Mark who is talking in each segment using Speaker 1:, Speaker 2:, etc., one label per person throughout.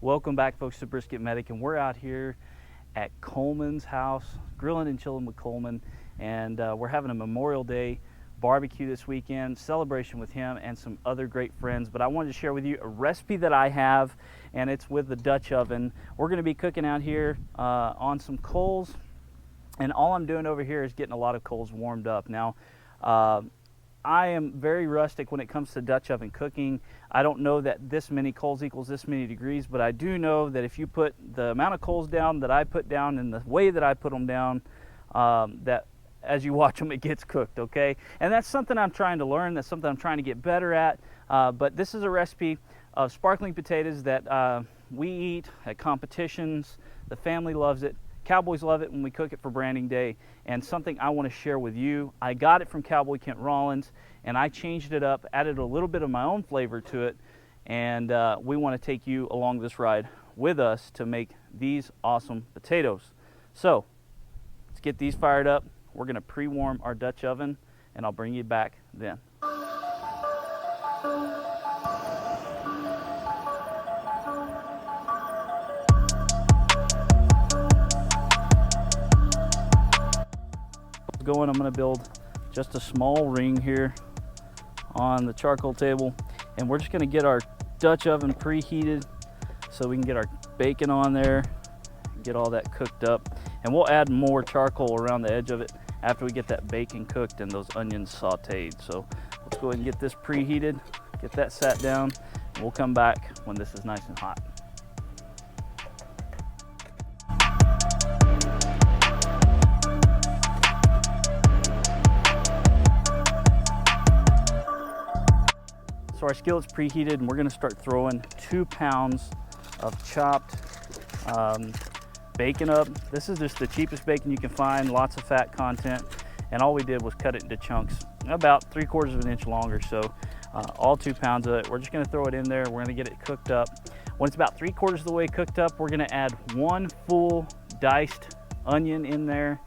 Speaker 1: Welcome back, folks, to Brisket Medic, and we're out here at Coleman's house, grilling and chilling with Coleman, and we're having a Memorial Day barbecue this weekend, celebration with him and some other great friends. But I wanted to share with you a recipe that I have, and it's with the Dutch oven. We're going to be cooking out here on some coals, and all I'm doing over here is getting a lot of coals warmed up. Now, I am very rustic when it comes to Dutch oven cooking. I don't know that this many coals equals this many degrees, but I do know that if you put the amount of coals down that I put down and the way that I put them down, that as you watch them, it gets cooked, okay? And that's something I'm trying to learn. That's something I'm trying to get better at. But this is a recipe of sparkling potatoes that we eat at competitions. The family loves it. Cowboys love it when we cook it for branding day, and something I want to share with you. I got it from Cowboy Kent Rollins, and I changed it up, added a little bit of my own flavor to it, and we want to take you along this ride with us to make these awesome potatoes. So let's get these fired up. We're going to pre-warm our Dutch oven, and I'll bring you back then. Going, I'm going to build just a small ring here on the charcoal table, and we're just going to get our Dutch oven preheated so we can get our bacon on there, get all that cooked up, and we'll add more charcoal around the edge of it after we get that bacon cooked and those onions sauteed. So let's go ahead and get this preheated, get that sat down, and we'll come back when this is nice and hot. So our skillet's preheated, and we're going to start throwing 2 pounds of chopped bacon up. This is just the cheapest bacon you can find, lots of fat content, and all we did was cut it into chunks about 3/4 of an inch longer. So all 2 pounds of it, we're just going to throw it in there. We're going to get it cooked up. When it's about 3/4 of the way cooked up, we're going to add 1 full diced onion in there,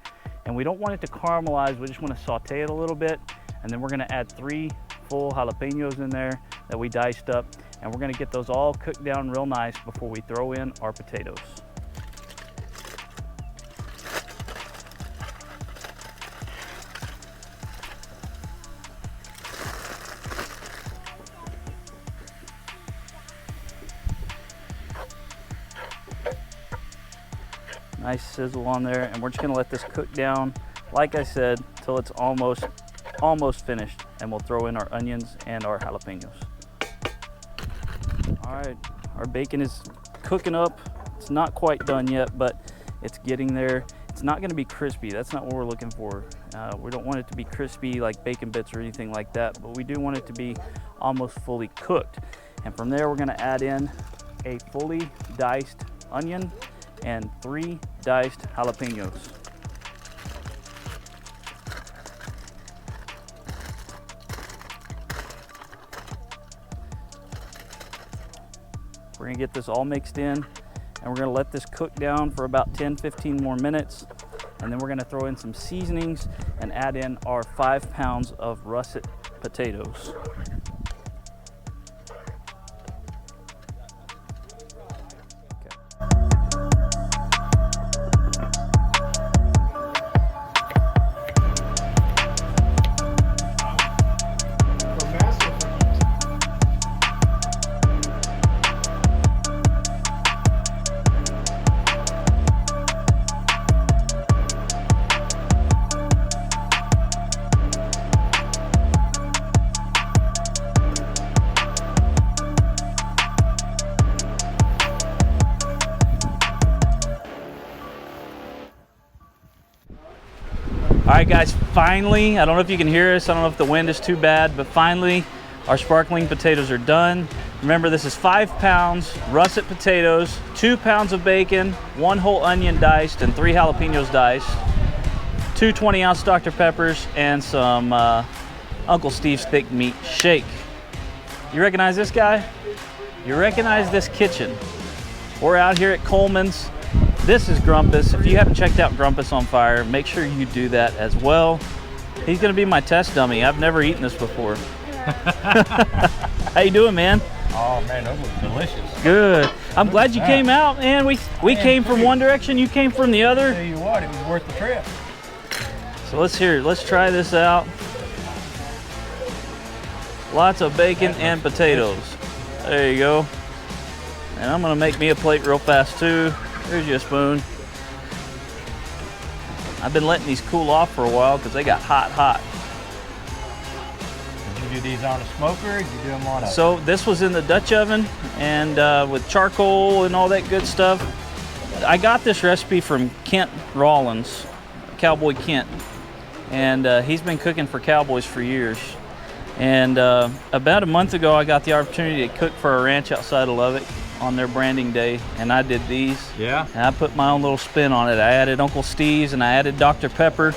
Speaker 1: and we don't want it to caramelize. We just want to saute it a little bit, and then we're going to add 3 full jalapeños in there that we diced up, and we're going to get those all cooked down real nice before we throw in our potatoes. Nice sizzle on there, and we're just going to let this cook down, like I said, till it's almost finished, and we'll throw in our onions and our jalapeños. All right, our bacon is cooking up. It's not quite done yet, but it's getting there. It's not going to be crispy. That's not what we're looking for. We don't want it to be crispy like bacon bits or anything like that, but we do want it to be almost fully cooked. And from there, we're going to add in a fully diced onion and 3 diced jalapeños. We're gonna get this all mixed in, and we're gonna let this cook down for about 10-15 more minutes, and then we're gonna throw in some seasonings and add in our 5 pounds of russet potatoes. All right, guys, finally, I don't know if you can hear us, I don't know if the wind is too bad, but finally our sparkling potatoes are done. Remember, this is 5 pounds russet potatoes, 2 pounds of bacon, 1 whole onion diced, and 3 jalapeños diced, 2 20-ounce Dr. Peppers, and some Uncle Steve's thick meat shake. You recognize this guy? You recognize this kitchen? We're out here at Coleman's. This is Grumpus. If you haven't checked out Grumpus on Fire, make sure you do that as well. He's gonna be my test dummy. I've never eaten this before. How you doing, man?
Speaker 2: Oh man, those look delicious.
Speaker 1: Good. I'm glad you came out, man. We came from one direction, you came from the other.
Speaker 2: Tell you what, it was worth the trip.
Speaker 1: So let's try this out. Lots of bacon and potatoes. There you go. And I'm gonna make me a plate real fast too. Here's your spoon. I've been letting these cool off for a while because they got hot.
Speaker 2: Did you do these on a smoker or did you do them on a...
Speaker 1: So this was in the Dutch oven and with charcoal and all that good stuff. I got this recipe from Kent Rollins, Cowboy Kent. And he's been cooking for Cowboys for years. And about a month ago, I got the opportunity to cook for a ranch outside of Lubbock on their branding day, and I did these.
Speaker 2: Yeah.
Speaker 1: And I put my own little spin on it. I added Uncle Steve's and I added Dr.Pepper,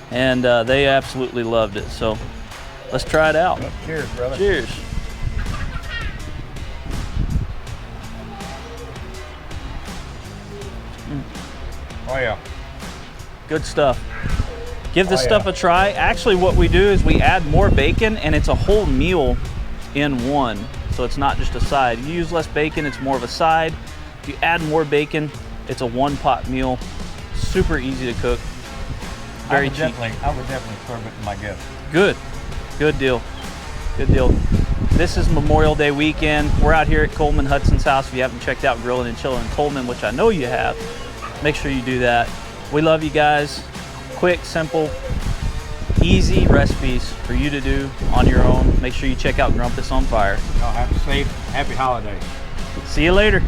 Speaker 1: and they absolutely loved it. So let's try it out.
Speaker 2: Well, cheers, brother.
Speaker 1: Cheers.
Speaker 2: Oh yeah.
Speaker 1: Good stuff. Give this stuff a try. Actually, what we do is we add more bacon, and it's a whole meal in one. So it's not just a side. You use less bacon, it's more of a side. If you add more bacon, it's a one-pot meal. Super easy to cook. Very cheap.
Speaker 2: I would definitely serve it to my guests.
Speaker 1: Good. Good deal. Good deal. This is Memorial Day weekend. We're out here at Coleman Hudson's house. If you haven't checked out Grilling and Chilling in Coleman, which I know you have, make sure you do that. We love you guys. Quick, simple, easy recipes for you to do on your own. Make sure you check out Grumpus on Fire.
Speaker 2: Y'all have a safe, happy holidays.
Speaker 1: See you later.